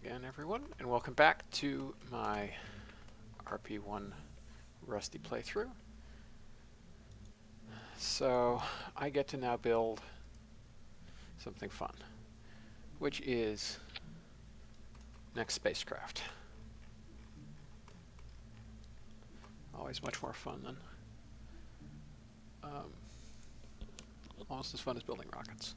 again, everyone, and welcome back to my RP-1 Rusty playthrough. So, I get to now build something fun, which is next spacecraft. Always much more fun than, almost as fun as building rockets.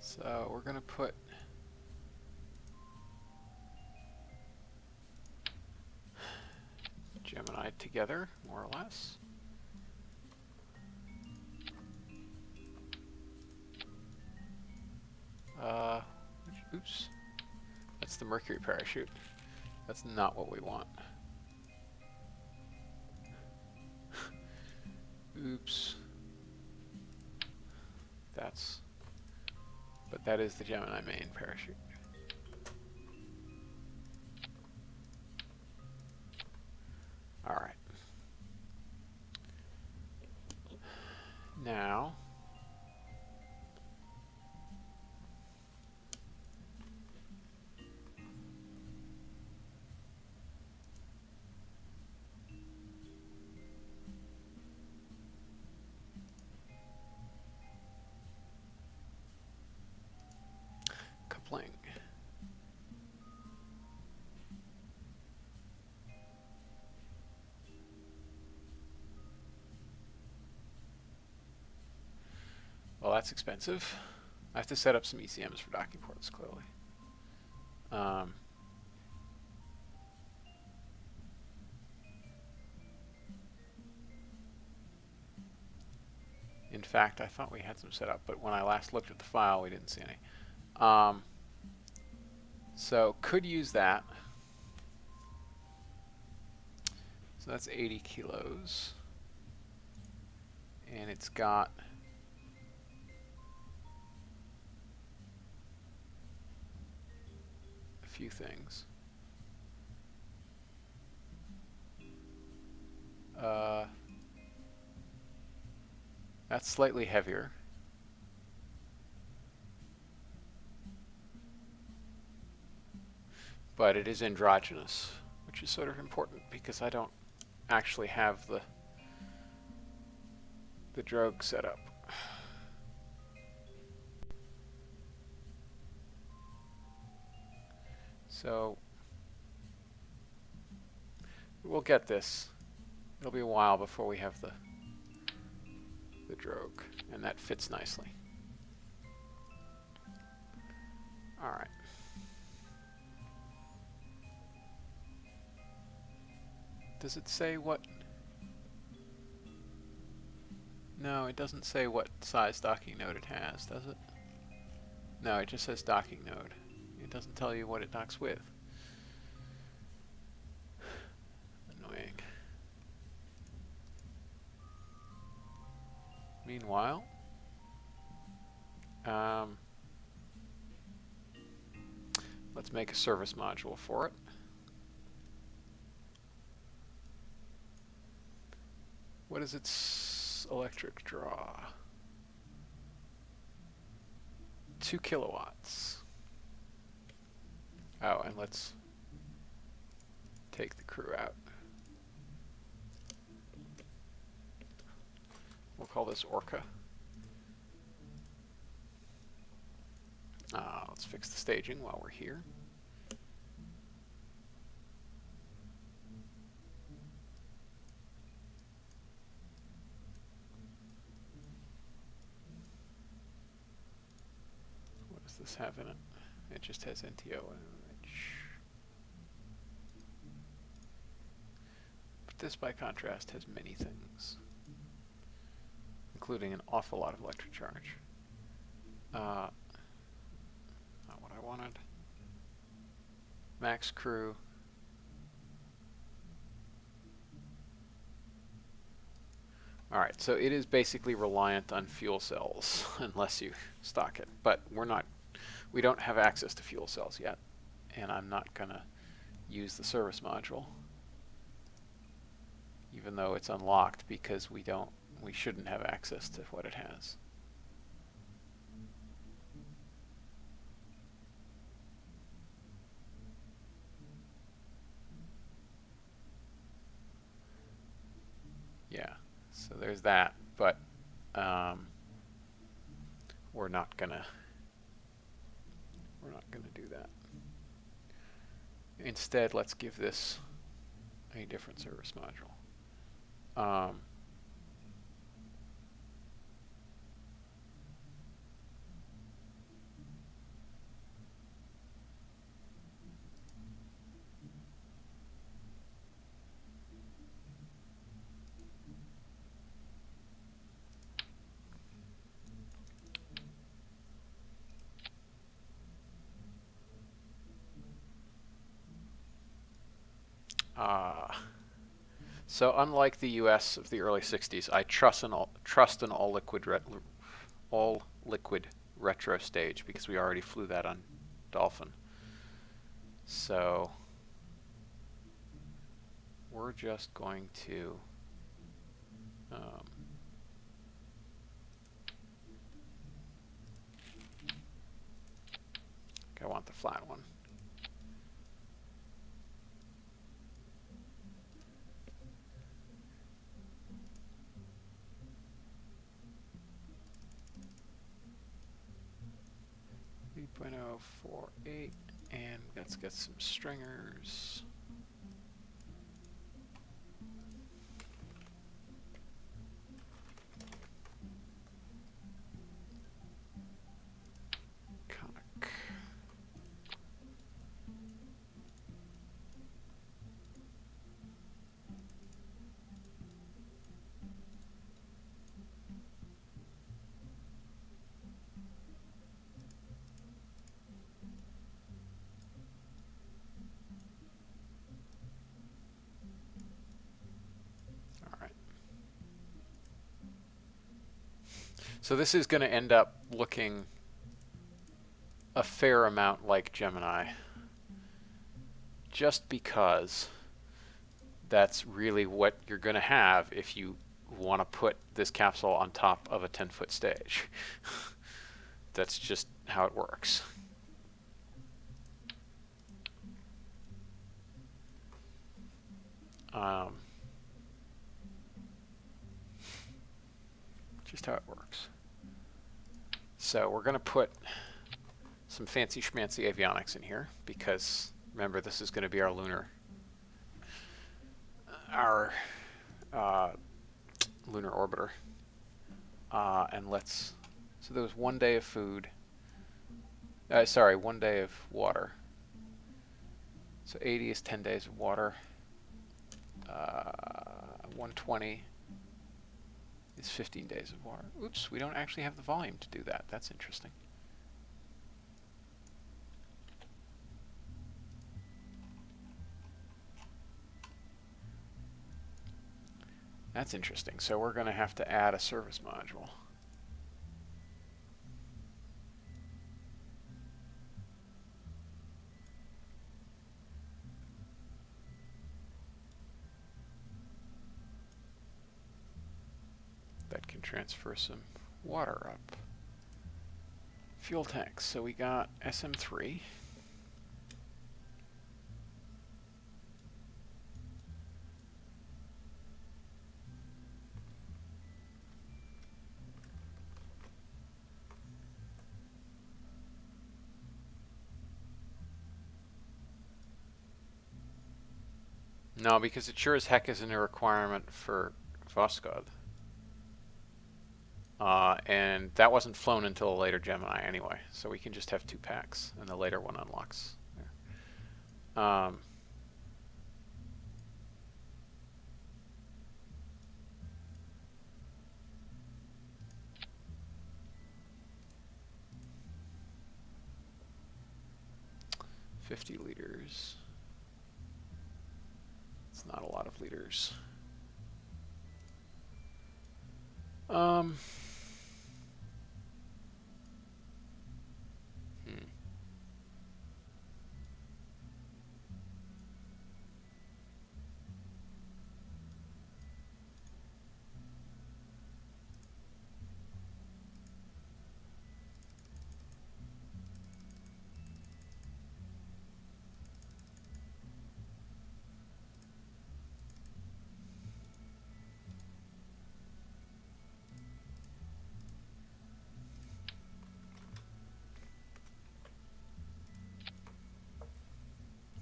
So we're going to put Gemini together, more or less. Oops. That's the Mercury parachute. That's not what we want. Oops. But that is the Gemini main parachute. All right. Now, coupling. Well, that's expensive. I have to set up some ECMs for docking ports, clearly. In fact, I thought we had some set up, but when I last looked at the file, we didn't see any. So could use that. So that's 80 kilos. And it's got a few things. That's slightly heavier. But it is androgynous, which is sort of important because I don't actually have the drogue set up. So we'll get this. It'll be a while before we have the drogue, and that fits nicely. All right. Does it say what? No, it doesn't say what size docking node it has, does it? No, it just says docking node. It doesn't tell you what it docks with. Annoying. Meanwhile, let's make a service module for it. What is its electric draw? 2 kilowatts. Oh, and let's take the crew out. We'll call this Orca. Let's fix the staging while we're here. What does this have in it? It just has NTO in it. But this, by contrast, has many things, including an awful lot of electric charge. Not what I wanted. Max crew. Alright, so it is basically reliant on fuel cells unless you stock it. But we don't have access to fuel cells yet. And I'm not gonna use the service module even though it's unlocked because we shouldn't have access to what it has. Yeah, so there's that, but we're not gonna do that. Instead, let's give this a different service module. So unlike the U.S. of the early '60s, I trust an all liquid retro stage because we already flew that on Dolphin. So we're just going to I want the flat one. .048, and let's get some stringers. Conic. All right. So this is going to end up looking a fair amount like Gemini, just because that's really what you're going to have if you want to put this capsule on top of a 10-foot stage. That's just how it works. Just how it works. So we're going to put some fancy schmancy avionics in here because remember, this is going to be our lunar orbiter. And so there was 1 day of food. Sorry, 1 day of water. So 80 is 10 days of water. 120 is 15 days of water. Oops, we don't actually have the volume to do that. That's interesting. That's interesting. So we're going to have to add a service module. That can transfer some water up. Fuel tanks. So we got SM3. No, because it sure as heck isn't a requirement for Voskhod. And that wasn't flown until a later Gemini anyway, so we can just have 2 packs, and the later one unlocks. 50 liters. It's not a lot of liters.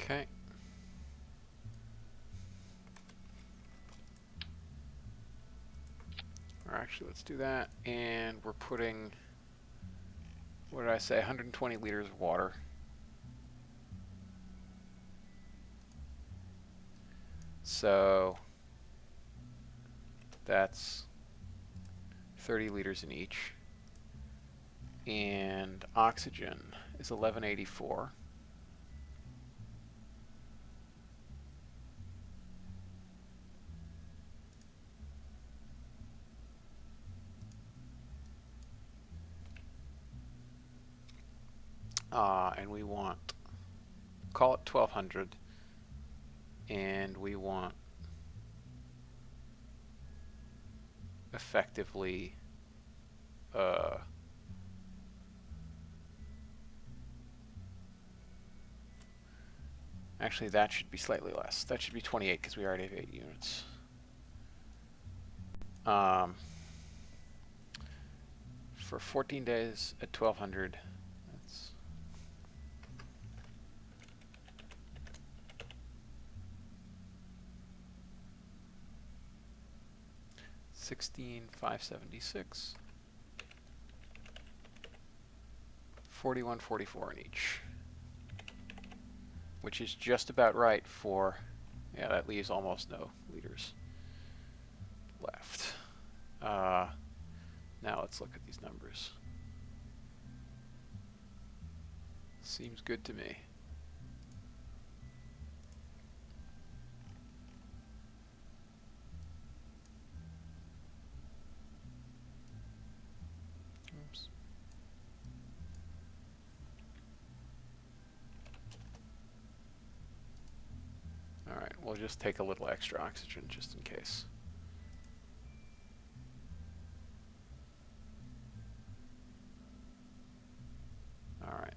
Okay. Or actually, let's do that. And we're putting, what did I say, 120 liters of water. So that's 30 liters in each. And oxygen is 1184. And we want, call it 1200. And we want effectively actually that should be slightly less. That should be 28 because we already have 8 units. For 14 days at 1200, that's 16,576, 4144 in each, which is just about right for, yeah, that leaves almost no liters left. Now let's look at these numbers. Seems good to me. Oops. All right, we'll just take a little extra oxygen just in case. All right.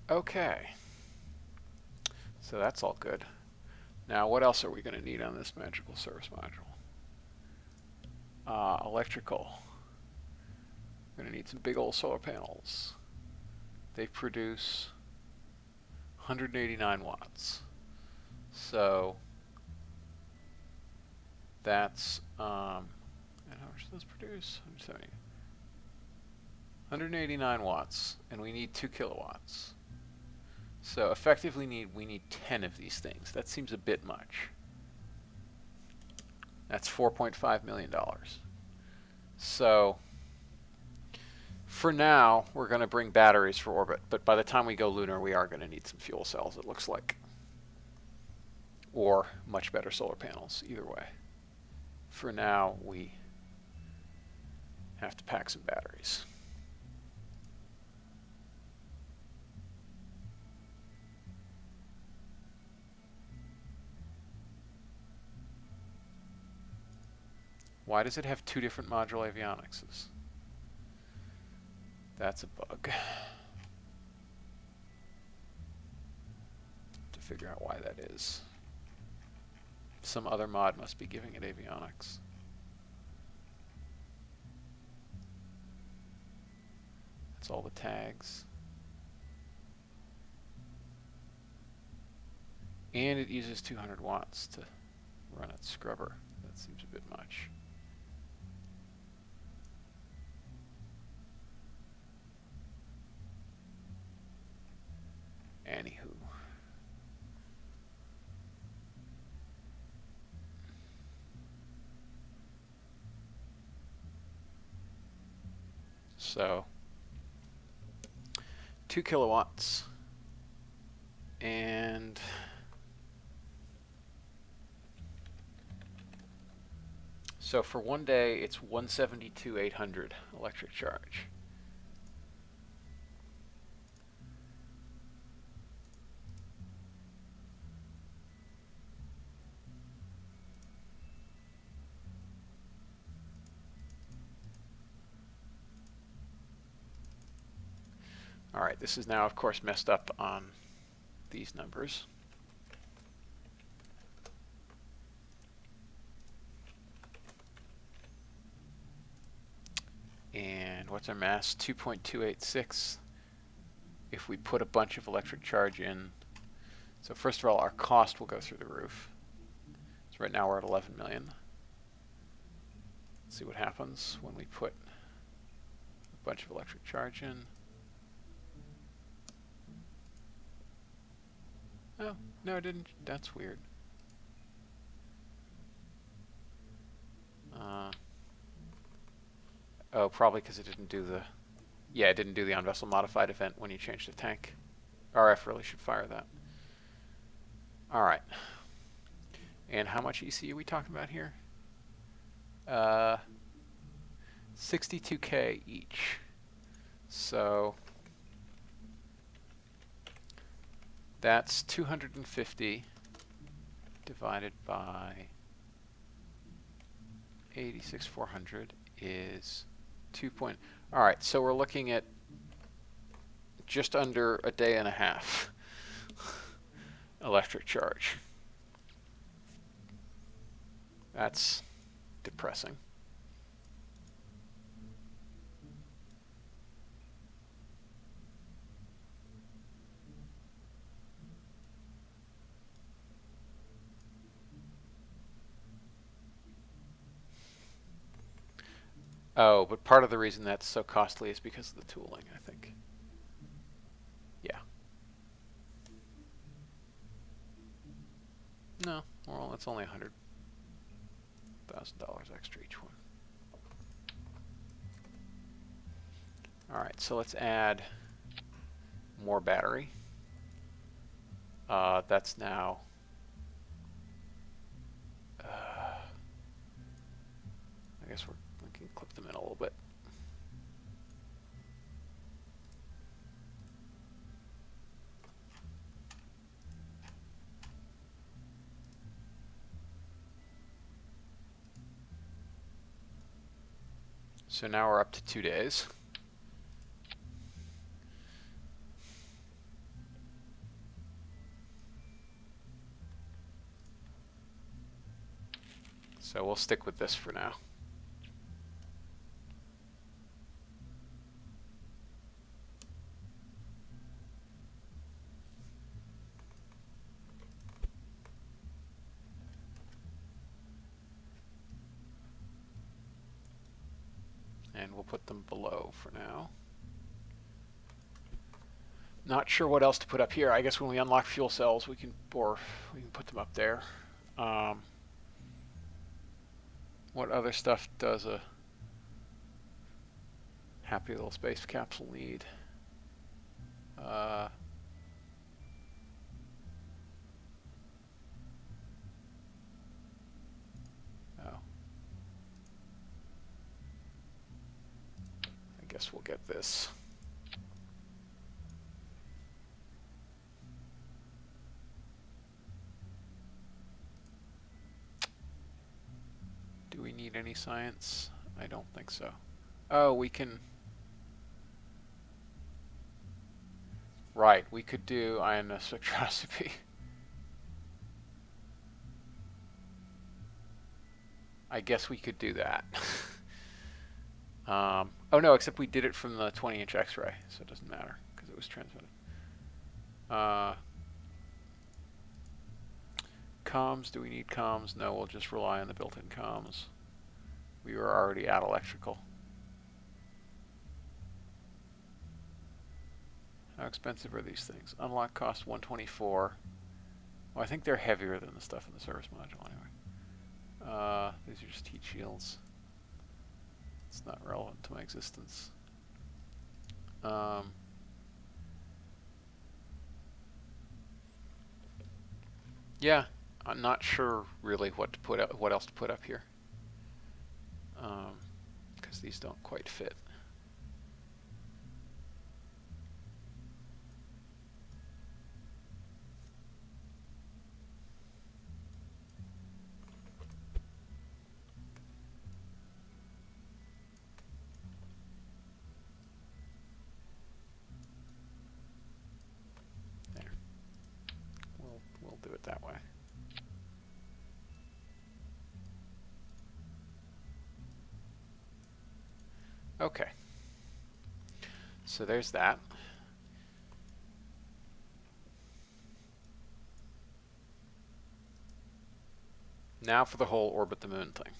Okay. So that's all good. Now, what else are we going to need on this magical service module? Electrical. We're going to need some big old solar panels. They produce 189 watts. So that's, and how much does those produce? 170. 189 watts, and we need 2 kilowatts. So effectively we need 10 of these things. That seems a bit much. That's $4.5 million. So for now, we're going to bring batteries for orbit, but by the time we go lunar, we are going to need some fuel cells, it looks like. Or much better solar panels, either way. For now, we have to pack some batteries. Why does it have 2 different module avionics? That's a bug. To figure out why that is. Some other mod must be giving it avionics. That's all the tags. And it uses 200 watts to run its scrubber. That seems a bit much. Anywho. So 2 kilowatts. And so for one day, it's 172,800 electric charge. All right, this is now, of course, messed up on these numbers. And what's our mass? 2.286 if we put a bunch of electric charge in. So first of all, our cost will go through the roof. So right now we're at 11 million. Let's see what happens when we put a bunch of electric charge in. Oh, no, it didn't. That's weird. Oh, probably because it didn't do the... Yeah, it didn't do the on-vessel modified event when you change the tank. RF really should fire that. All right. And how much EC are we talking about here? 62K each. So that's 250 divided by 86,400 is 2 point. All right, so we're looking at just under a day and a half electric charge. That's depressing. Oh, but part of the reason that's so costly is because of the tooling, I think. Yeah. No, well, it's only $100,000 extra each one. All right, so let's add more battery. That's now... I guess we can clip them in a little bit. So now we're up to 2 days. So we'll stick with this for now. And we'll put them below for now. Not sure what else to put up here. I guess when we unlock fuel cells, we can put them up there. What other stuff does a happy little space capsule need? Oh. I guess we'll get this. Do we need any science? I don't think so. Oh, we can... Right, we could do ionospectroscopy. I guess we could do that. Oh no, except we did it from the 20-inch X-ray, so it doesn't matter because it was transmitted. Comms, do we need comms? No, we'll just rely on the built-in comms. We were already at electrical. How expensive are these things? Unlock cost 124. Well, I think they're heavier than the stuff in the service module anyway. These are just heat shields. It's not relevant to my existence. Yeah, I'm not sure really what to put up, what else to put up here, because these don't quite fit. There, we'll do it that way. Okay. So there's that. Now for the whole orbit the moon thing.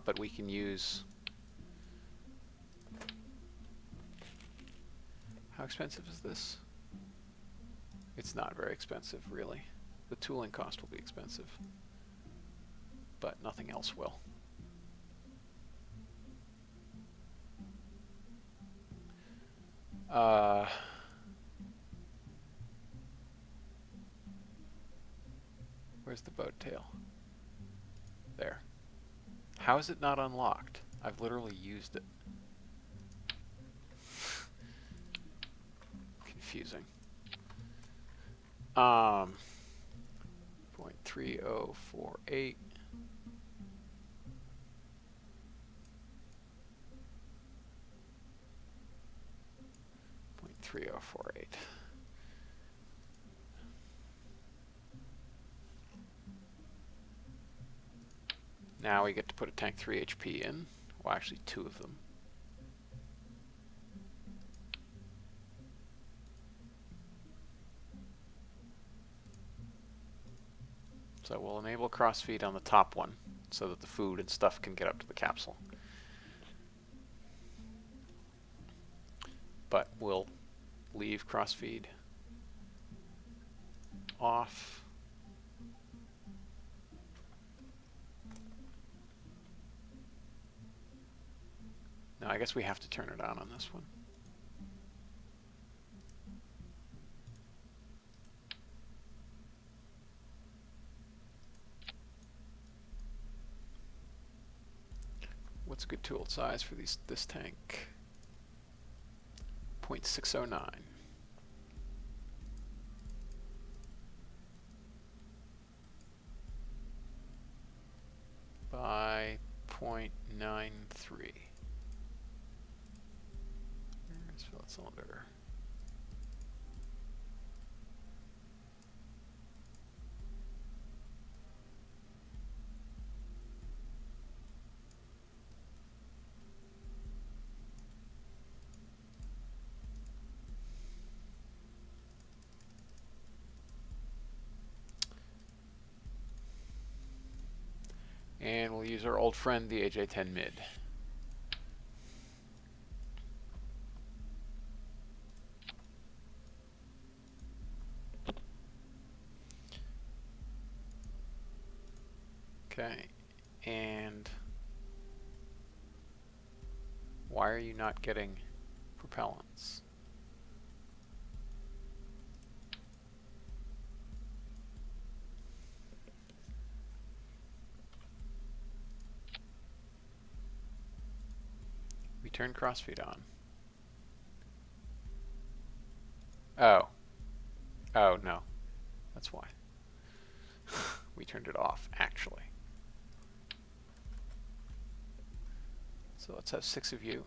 But we can use... How expensive is this? It's not very expensive, really. The tooling cost will be expensive, but nothing else will. Where's the boat tail? There. How is it not unlocked? I've literally used it. Confusing. 0.3048. 0.3048. Now we get to put a tank 3 HP in. Well, actually 2 of them. So we'll enable crossfeed on the top one so that the food and stuff can get up to the capsule. But we'll leave crossfeed off. Now I guess we have to turn it on this one. What's a good tool size for this tank? 0.609. By 0.93. Let's fill that cylinder. And we'll use our old friend, the AJ-10 mid. Okay, and why are you not getting propellants? We turn crossfeed on. Oh. Oh, no. That's why. We turned it off, actually. So let's have 6 of you.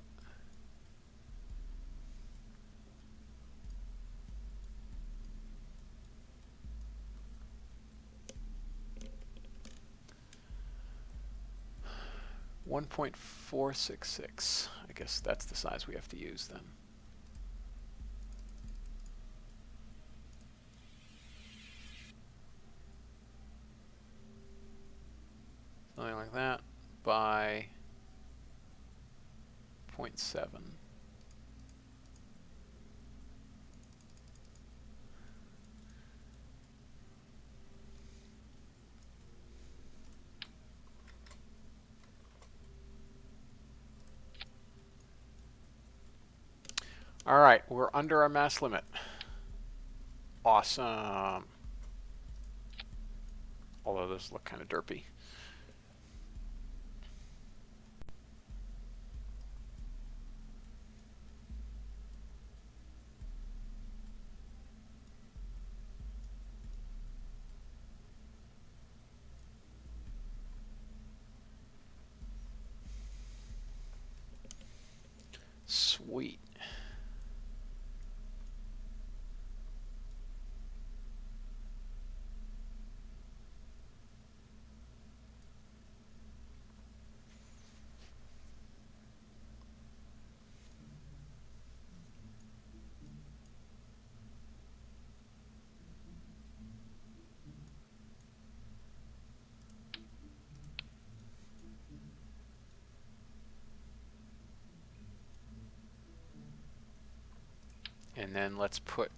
.466. I guess that's the size we have to use then. Something like that by 0.7. All right, we're under our mass limit. Awesome. Although those look kind of derpy. Sweet. And then let's put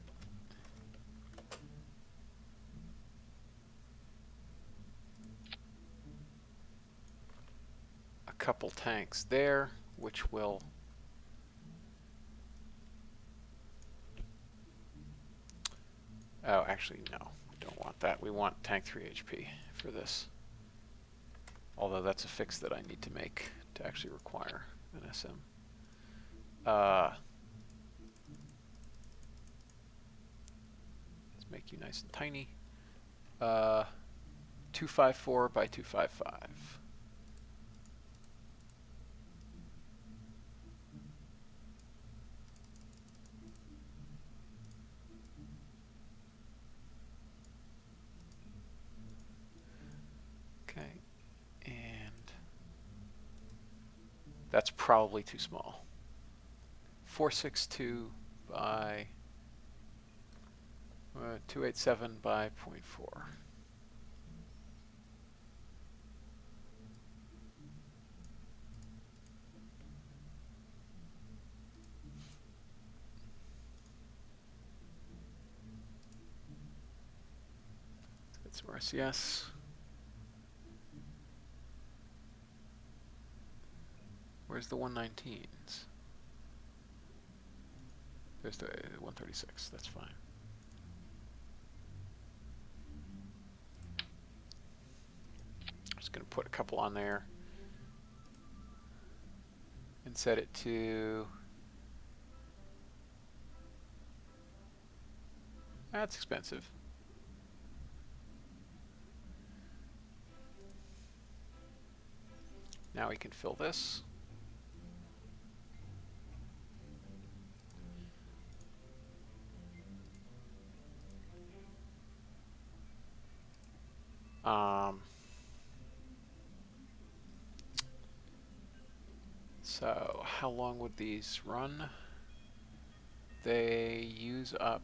a couple tanks there, which will oh, actually, no. We don't want that. We want tank 3 HP for this. Although that's a fix that I need to make to actually require an SM. Let's make you nice and tiny. 254 by 255. Okay, and that's probably too small. 462 by 287 by 0.4. Let's get some RCS. Where's the 119s? There's the 136. That's fine. Just going to put a couple on there and set it to. That's expensive. Now we can fill this. So how long would these run? They use up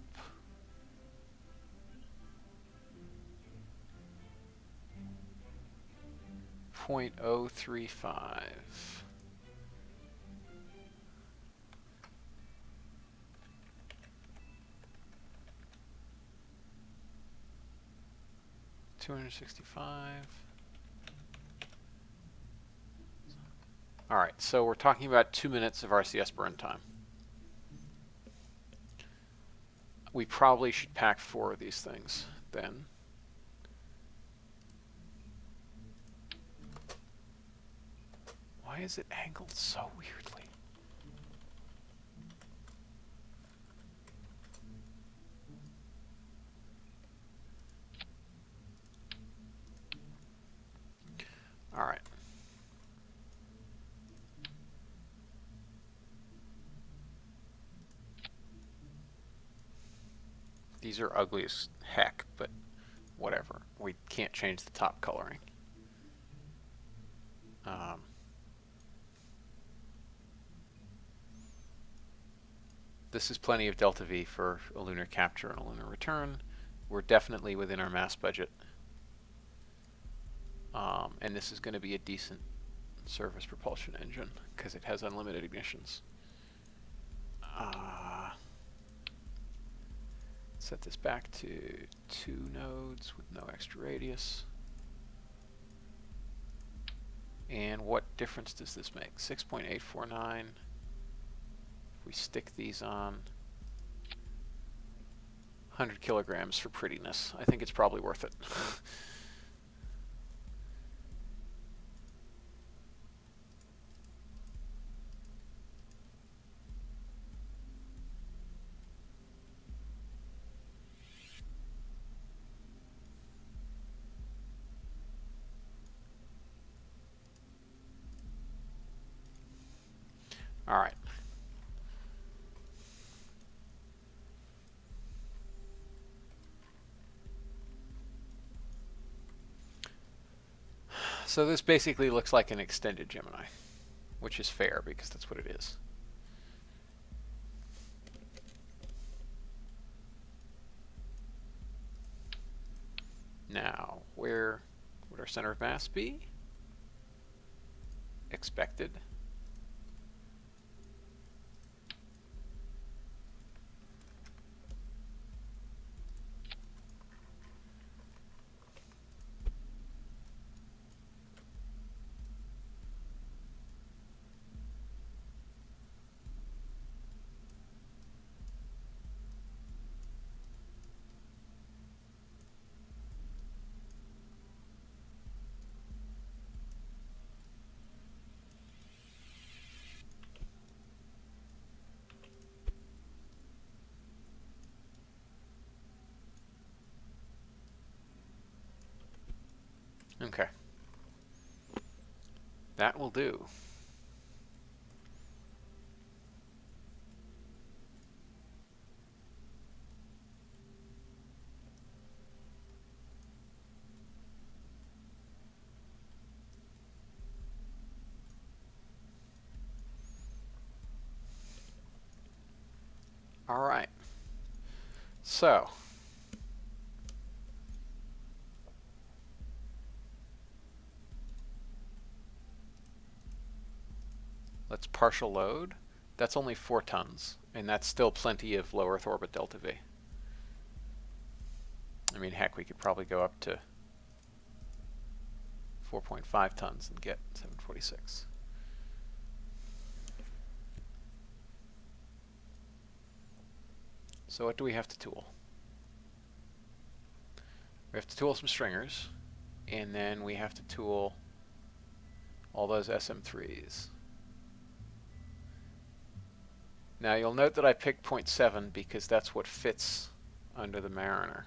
0.035. $265. All right, so we're talking about 2 minutes of RCS burn time. We probably should pack 4 of these things then. Why is it angled so weirdly? All right. These are ugly as heck, but whatever. We can't change the top coloring. This is plenty of delta V for a lunar capture and a lunar return. We're definitely within our mass budget. And this is going to be a decent service propulsion engine because it has unlimited ignitions. Set this back to 2 nodes with no extra radius. And what difference does this make? 6.849. If we stick these on 100 kilograms for prettiness, I think it's probably worth it. All right. So this basically looks like an extended Gemini, which is fair because that's what it is. Now, where would our center of mass be? Expected. Okay. That will do. All right. So, let's partial load. That's only 4 tons, and that's still plenty of low Earth orbit delta V. I mean, heck, we could probably go up to 4.5 tons and get 746. So what do we have to tool? We have to tool some stringers, and then we have to tool all those SM3s. Now you'll note that I picked 0.7 because that's what fits under the Mariner.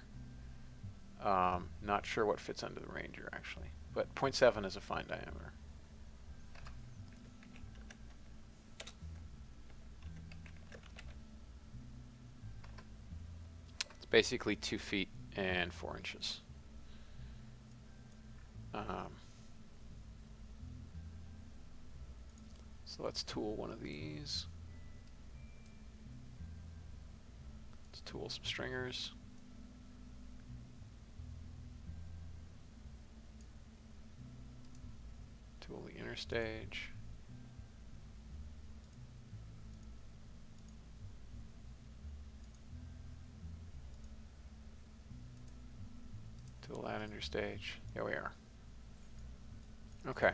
Not sure what fits under the Ranger actually, but 0.7 is a fine diameter. It's basically 2 feet and 4 inches. So let's tool one of these. Let's tool some stringers. Tool the inner stage. Tool that inner stage. Here we are. Okay.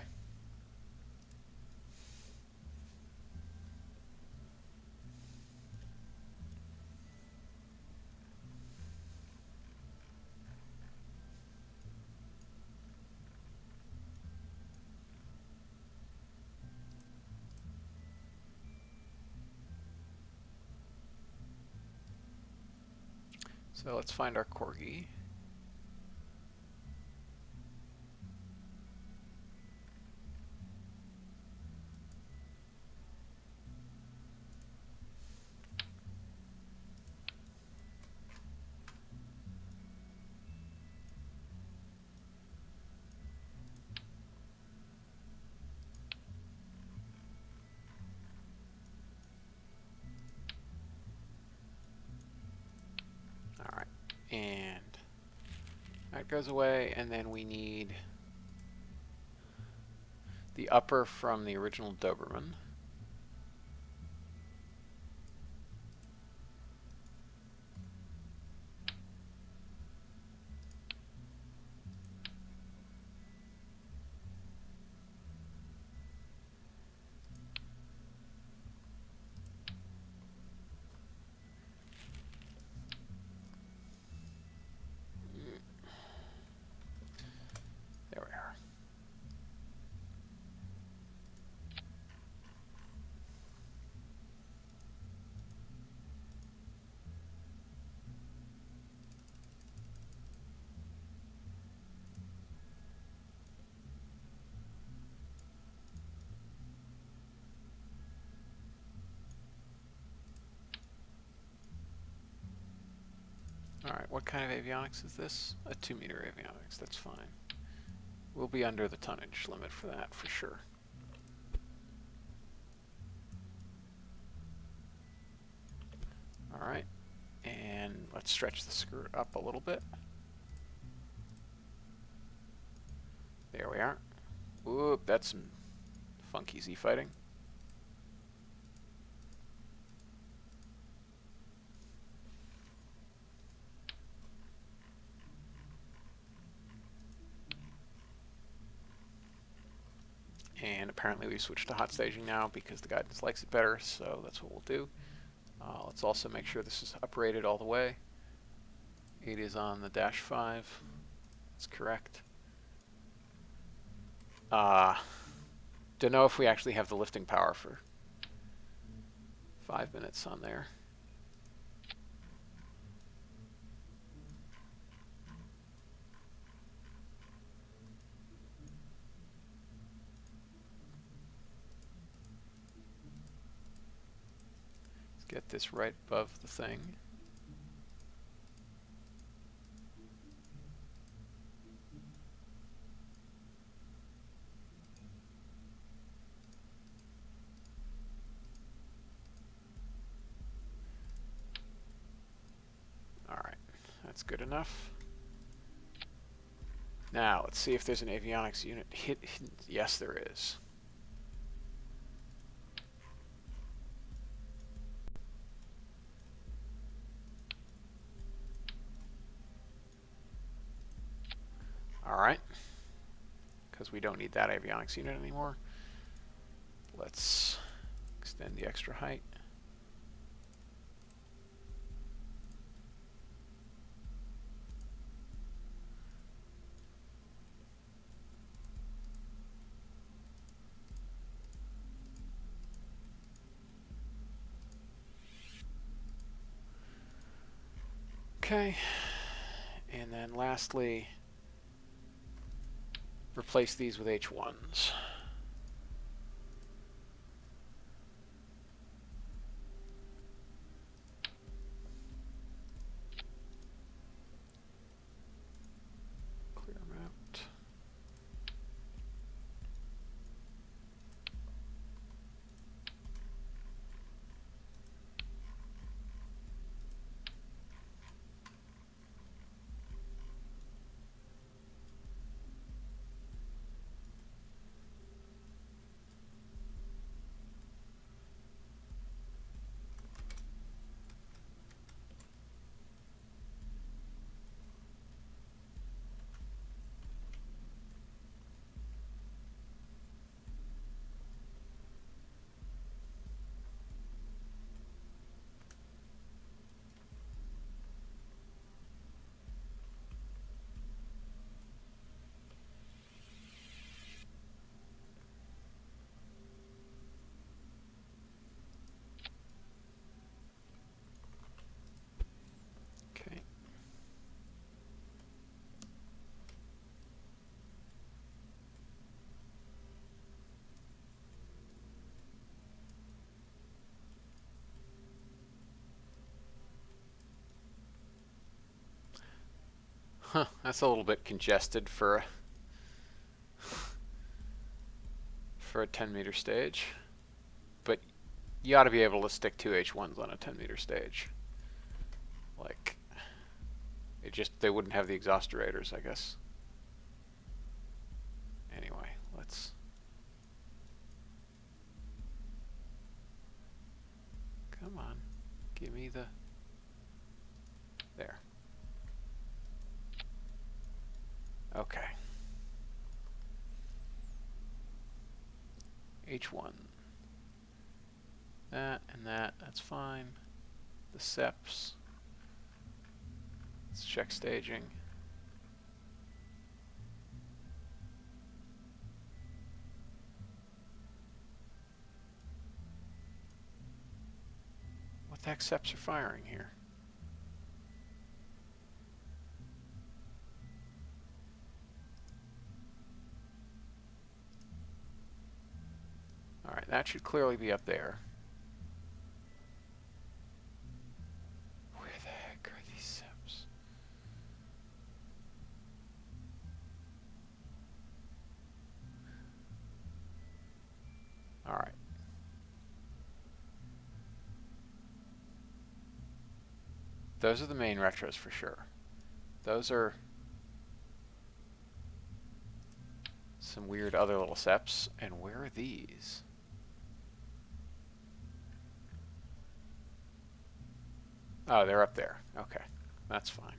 So let's find our corgi. All right, and that goes away, and then we need the upper from the original Doberman. There we are. All right, what kind of avionics is this? A 2-meter avionics, that's fine. We'll be under the tonnage limit for that, for sure. All right, and let's stretch the skirt up a little bit. There we are. Whoop, that's some funky Z fighting. And apparently we've switched to hot staging now because the guidance likes it better, so that's what we'll do. Let's also make sure this is uprated all the way. It is on the dash 5. That's correct. Don't know if we actually have the lifting power for 5 minutes on there. Get this right above the thing. All right, that's good enough. Now, let's see if there's an avionics unit hit. Yes, there is. All right, because we don't need that avionics unit anymore. Let's extend the extra height. Okay, and then lastly, replace these with H1s. Clear them out. Okay. Huh, that's a little bit congested for a 10-meter stage, but you ought to be able to stick 2 H1s on a 10-meter stage. Like, they wouldn't have the exhaust aerators, I guess. Anyway, let's. Come on, give me the. There. Okay. H1. That and that's fine. The SEPs. Let's check staging. What the heck SEPs are firing here? Alright, that should clearly be up there. Where the heck are these SEPs? Alright. Those are the main retros for sure. Those are some weird other little SEPs. And where are these? Oh, they're up there. Okay, that's fine.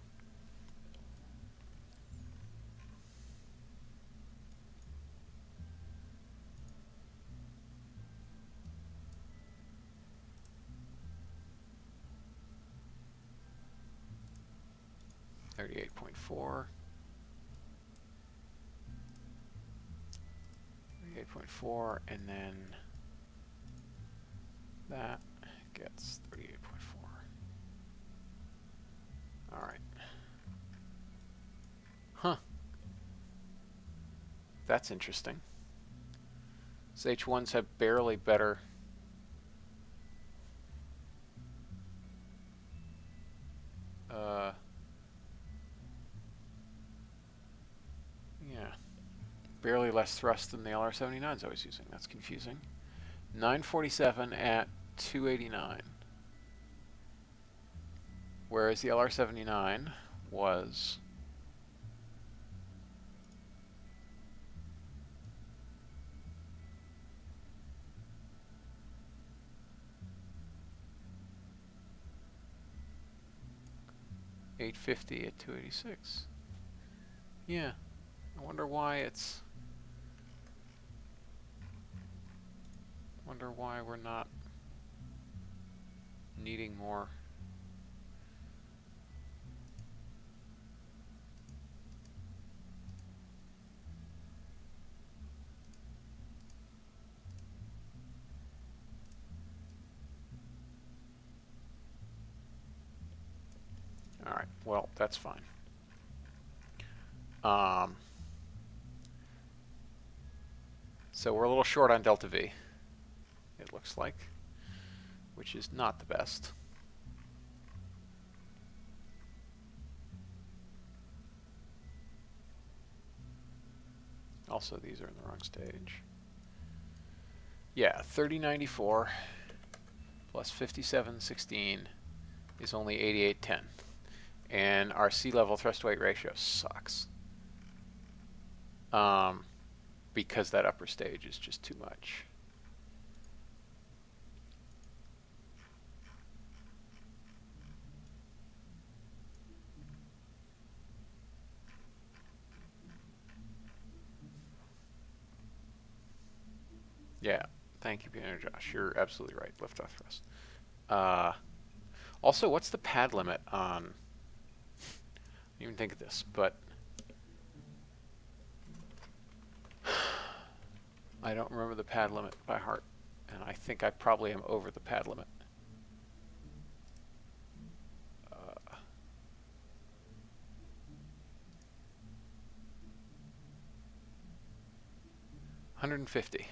.4. 38.4, and then that gets 38.4. All right. Huh. That's interesting. So H1s have barely better. barely less thrust than the LR-79s I was using. That's confusing. 947 at 289. Whereas the LR-79 was 850 at 286. Yeah, I wonder why it's... Wonder why we're not needing more. All right, well, that's fine. So we're a little short on delta V, it looks like, which is not the best. Also, these are in the wrong stage. Yeah, 3094 plus 5716 is only 8810. And our sea level thrust weight ratio sucks. Because that upper stage is just too much. Yeah, thank you, Peter Josh. You're absolutely right. Liftoff thrust. Also, what's the pad limit on? I didn't even think of this, but I don't remember the pad limit by heart, and I think I probably am over the pad limit. 150.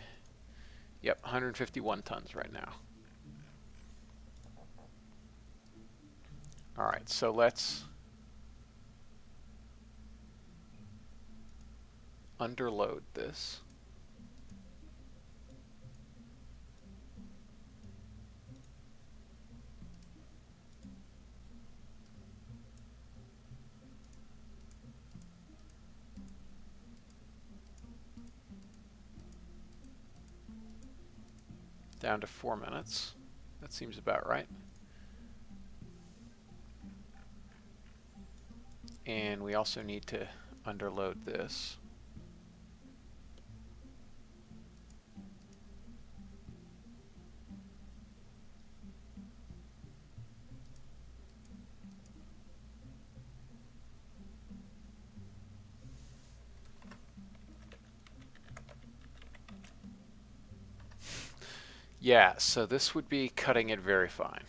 Yep, 151 tons right now. All right, so let's underload this. Down to 4 minutes. That seems about right. And we also need to underload this. Yeah, so this would be cutting it very fine.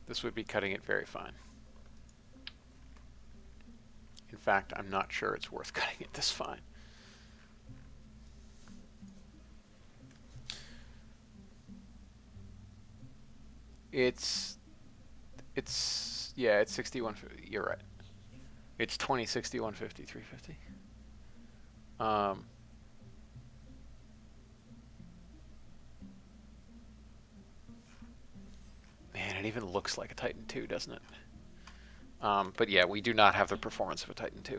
This would be cutting it very fine. In fact, I'm not sure it's worth cutting it this fine. It's 61. You're right. It's 20, 60, 150, 350. Man, it even looks like a Titan II, doesn't it? But yeah, we do not have the performance of a Titan II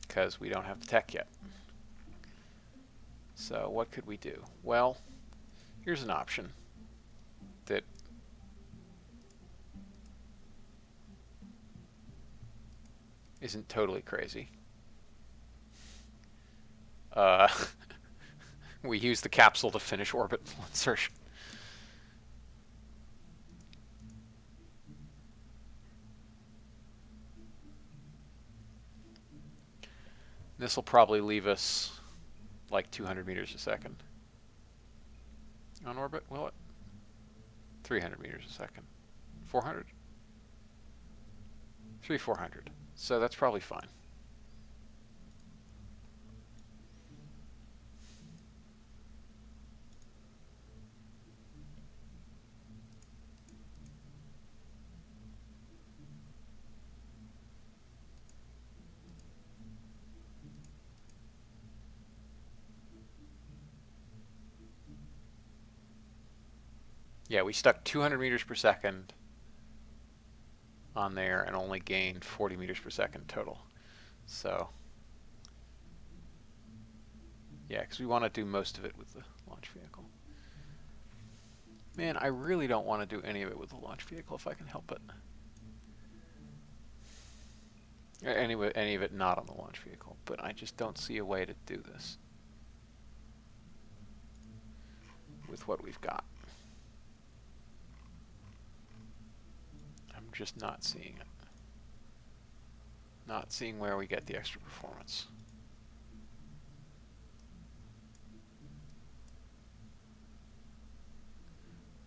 because we don't have the tech yet. So what could we do? Well, here's an option that isn't totally crazy. We use the capsule to finish orbital insertion. This will probably leave us like 200 meters a second on orbit, will it? 300 meters a second. 400? 400. So that's probably fine. Yeah, we stuck 200 meters per second on there and only gained 40 meters per second total. So, yeah, because we want to do most of it with the launch vehicle. Man, I really don't want to do any of it with the launch vehicle if I can help it. Any of it not on the launch vehicle, but I just don't see a way to do this with what we've got. I'm just not seeing it. Not seeing where we get the extra performance.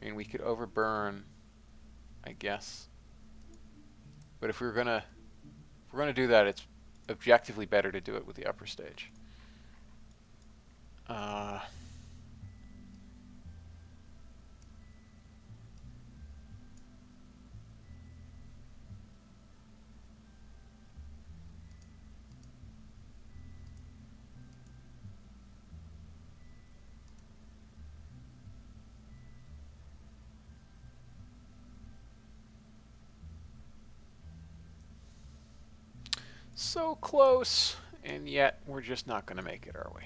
I mean, we could overburn, I guess. But if we're gonna do that, it's objectively better to do it with the upper stage. So close, and yet we're just not going to make it, are we?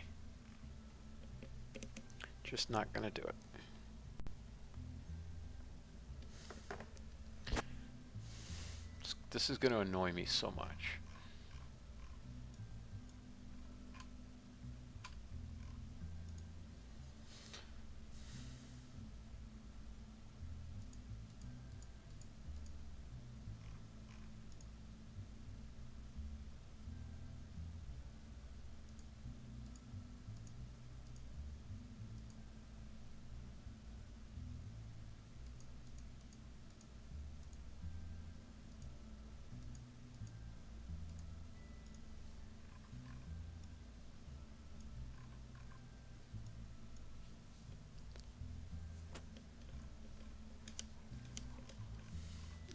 Just not going to do it. This is going to annoy me so much.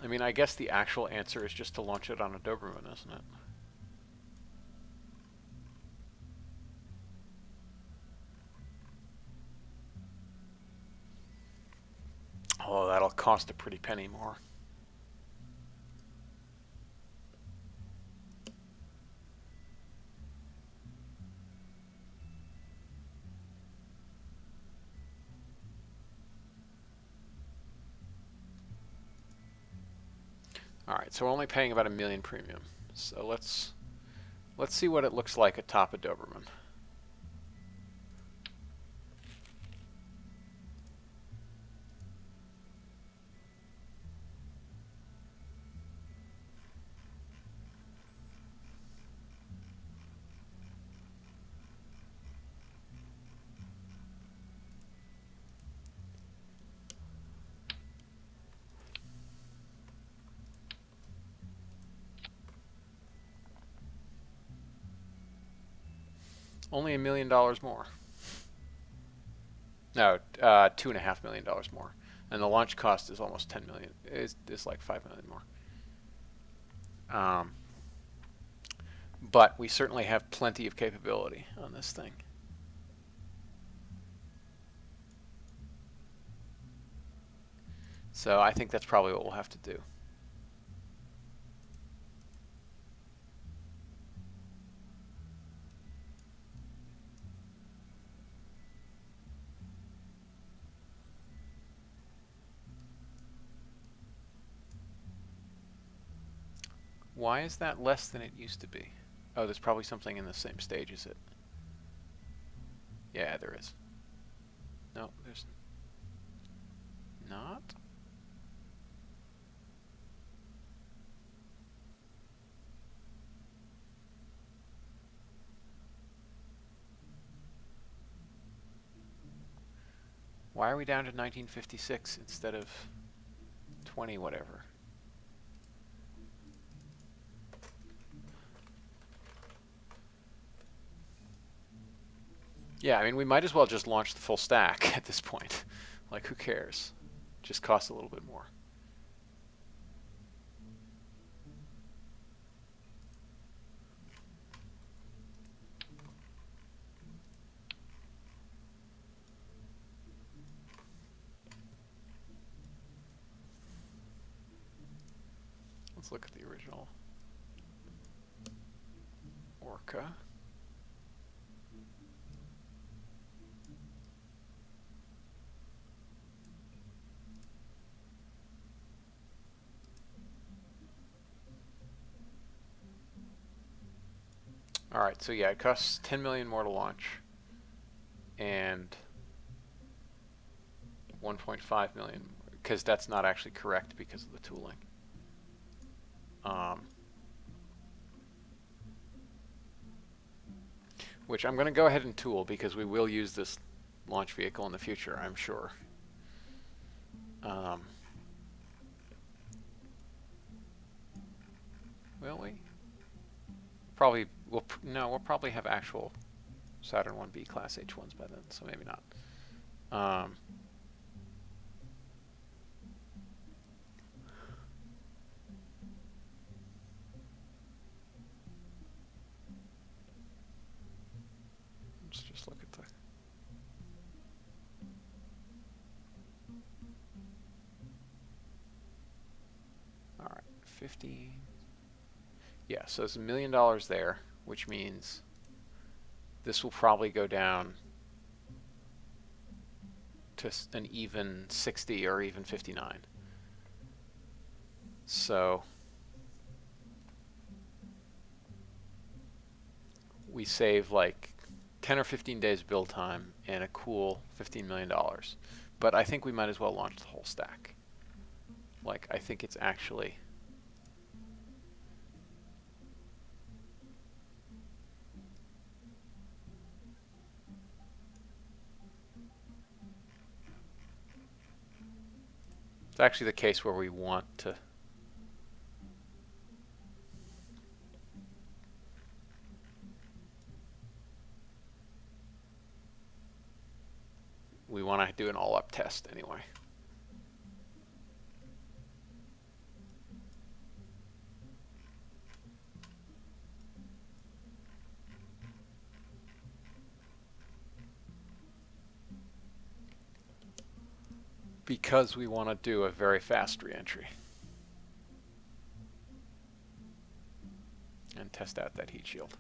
I mean, I guess the actual answer is just to launch it on a Doberman, isn't it? Oh, that'll cost a pretty penny more. All right, so we're only paying about $1 million premium. So let's see what it looks like atop a Doberman. Only $1 million more. No, $2.5 million more, and the launch cost is almost 10 million. It's like 5 million more. But we certainly have plenty of capability on this thing. So I think that's probably what we'll have to do. Why is that less than it used to be? Oh, there's probably something in the same stage as it. Yeah, there is. No, there's not. Why are we down to 1956 instead of 20 whatever? Yeah, I mean, we might as well just launch the full stack at this point. Like, who cares? Just costs a little bit more. Let's look at the original Orca. All right, so yeah, it costs 10 million more to launch, and 1.5 million, because that's not actually correct because of the tooling. Which I'm going to go ahead and tool because we will use this launch vehicle in the future, I'm sure. Will we? Probably. We'll probably have actual Saturn 1B Class H1s by then, so maybe not. Let's just look at the. All right, 50. Yeah, so it's $1 million there, which means this will probably go down to an even 60 or even 59. So we save like 10 or 15 days build time and a cool $15 million. But I think we might as well launch the whole stack. Like, I think it's actually... It's actually the case where we want to... We want to do an all-up test anyway. Because we want to do a very fast reentry. And test out that heat shield.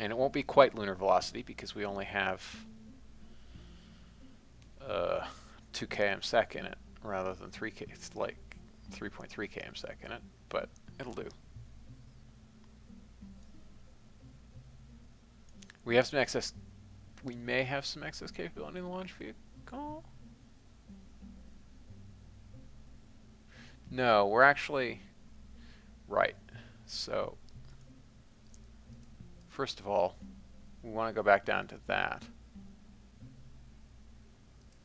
And it won't be quite lunar velocity because we only have 2 km/s in it rather than 3K. It's like 3.3 km/s in it, but it'll do. We have some excess. We may have some excess capability in the launch vehicle. No, we're actually right. So first of all, we want to go back down to that.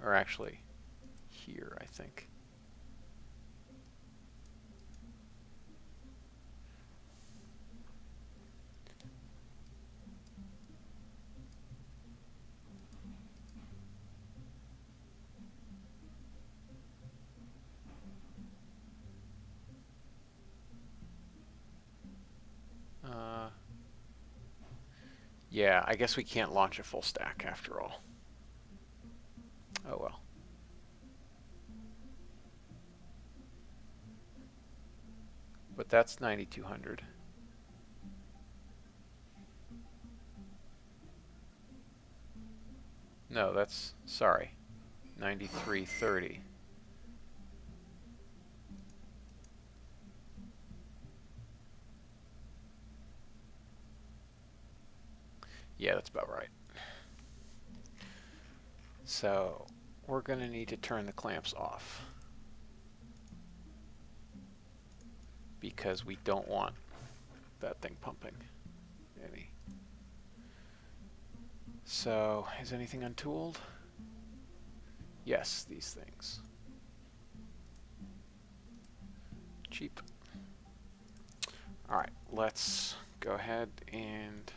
Or actually, here, I think. Yeah, I guess we can't launch a full stack after all. Oh well. But that's 9,200. No, that's, sorry, 9,330. Yeah, that's about right. So we're going to need to turn the clamps off because we don't want that thing pumping any. So is anything untooled? Yes, these things. Cheap. All right, let's go ahead and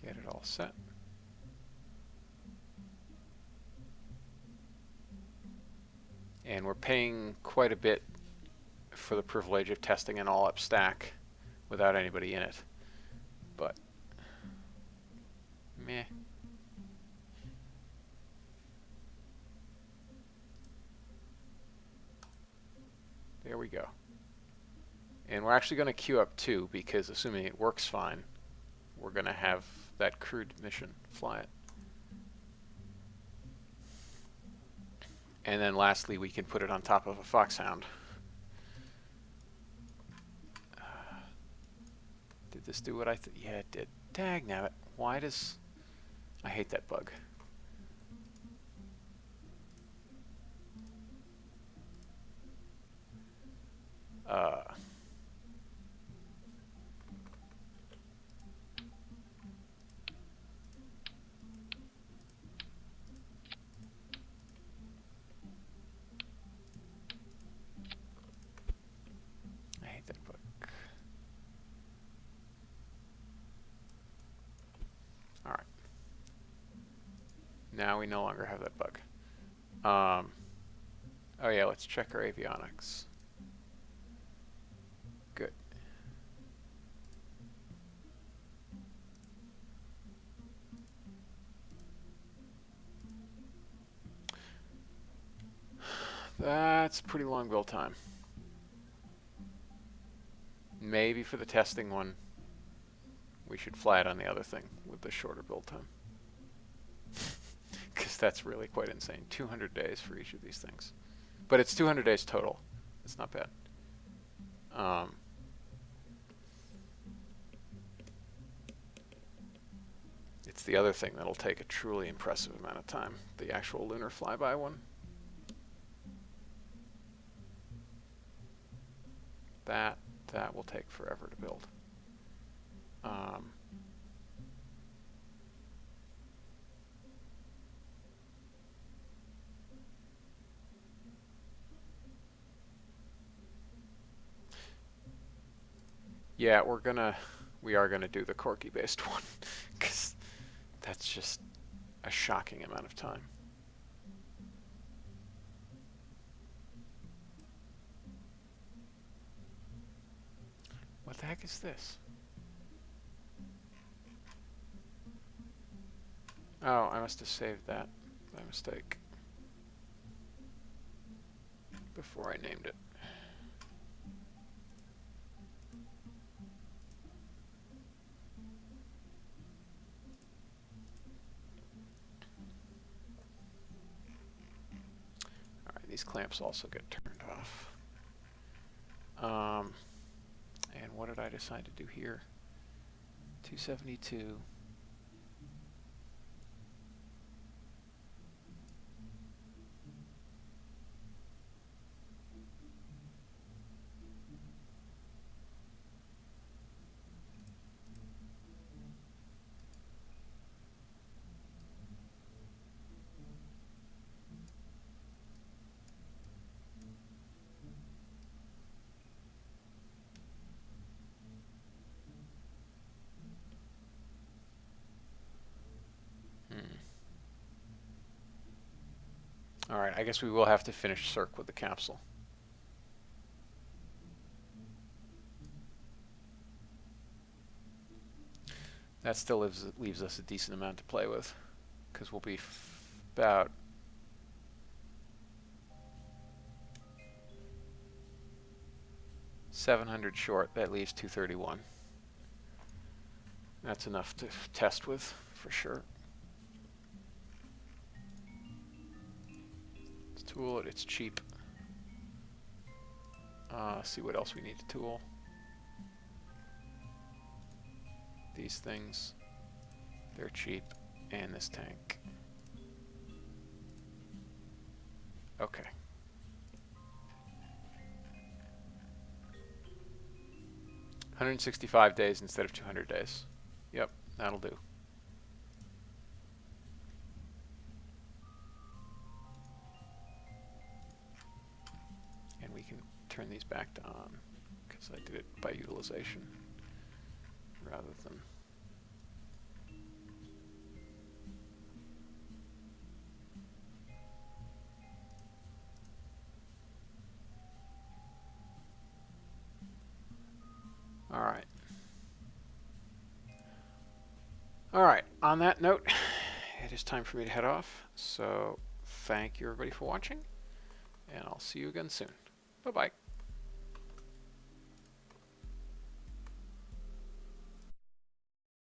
get it all set. And we're paying quite a bit for the privilege of testing an all-up stack without anybody in it. But, meh. There we go. And we're actually going to queue up 2 because assuming it works fine, we're going to have that crewed mission fly it. And then lastly, we can put it on top of a foxhound. Did this do what I thought? Yeah, it did. Dagnabbit. Why does... I hate that bug. I hate that bug. All right. Now we no longer have that bug. Oh yeah, let's check our avionics. Good. That's pretty long build time. Maybe for the testing one, we should fly it on the other thing with the shorter build time. Because that's really quite insane. 200 days for each of these things. But it's 200 days total. It's not bad. It's the other thing that'll take a truly impressive amount of time. The actual lunar flyby one. That will take forever to build. Yeah, we are gonna do the Corky-based one, because that's just a shocking amount of time. What the heck is this? Oh, I must have saved that by mistake before I named it. Alright, these clamps also get turned off. And what did I decide to do here? 272. Alright, I guess we will have to finish Cirque with the capsule. That still leaves us a decent amount to play with, because we'll be about 700 short. That leaves 231. That's enough to test with, for sure. Let's tool it. It's cheap. See what else we need to tool. These things, they're cheap, and this tank. Okay. $165 days instead of 200 days. Yep, that'll do. And we can turn these back to on, because I did it by utilization rather than... All right. All right, on that note, it is time for me to head off. So thank you everybody for watching, and I'll see you again soon. Bye-bye.